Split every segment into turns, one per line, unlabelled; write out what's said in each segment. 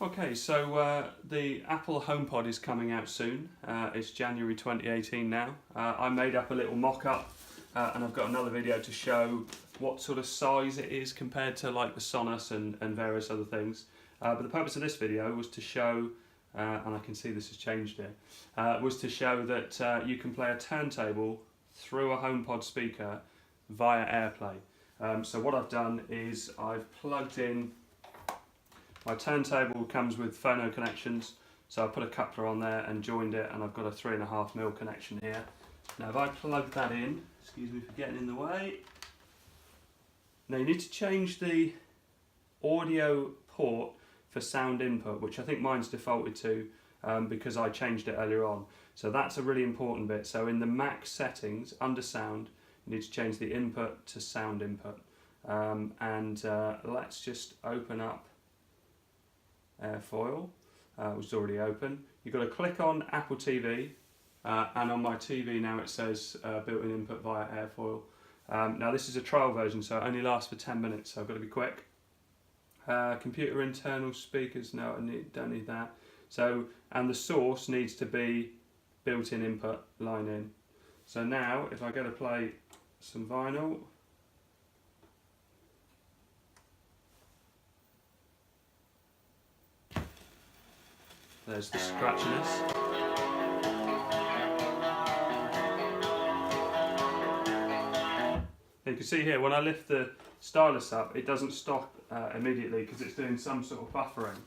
Okay, so the Apple HomePod is coming out soon. It's January 2018 now. I made up a little mock-up and I've got another video to show what sort of size it is compared to like the Sonos and various other things. But the purpose of this video was to show, and I can see this has changed here, was to show that you can play a turntable through a HomePod speaker via Airplay. So what I've done is I've plugged in. My turntable comes with phono connections, so I put a coupler on there and joined it, and I've got a 3.5mm connection here. Now if I plug that in, excuse me for getting in the way. Now you need to change the audio port for sound input, which I think mine's defaulted to because I changed it earlier on. So that's a really important bit. So in the Mac settings, under sound, you need to change the input to sound input. Let's just open up Airfoil, which is already open. You've got to click on Apple TV, and on my TV now it says built-in input via Airfoil. Now this is a trial version, so it only lasts for 10 minutes, so I've got to be quick. Computer internal speakers, no, don't need that. So, and the source needs to be built-in input line in. So now, if I go to play some vinyl, there's the scratchiness. You can see here, when I lift the stylus up, it doesn't stop immediately because it's doing some sort of buffering.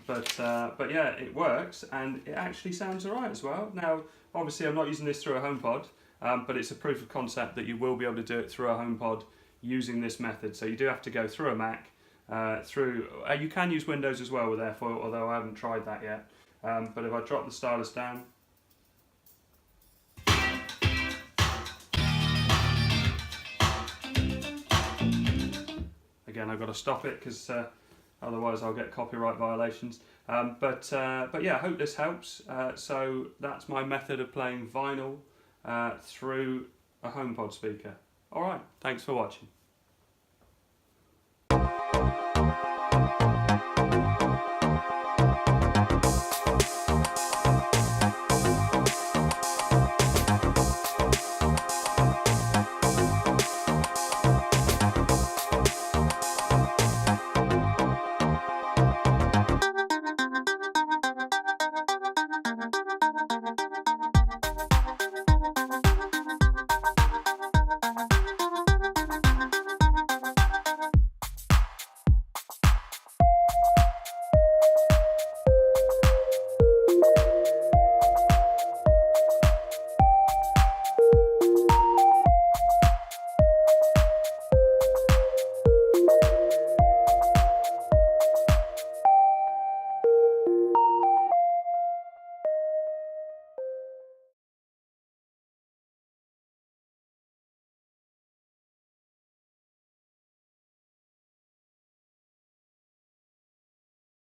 But yeah, it works, and it actually sounds alright as well. Now, obviously I'm not using this through a HomePod, but it's a proof of concept that you will be able to do it through a HomePod using this method. So you do have to go through a Mac, you can use Windows as well with Airfoil, although I haven't tried that yet. But if I drop the stylus down, again I've got to stop it because otherwise I'll get copyright violations. But yeah, I hope this helps. So that's my method of playing vinyl through a HomePod speaker. Alright, thanks for watching.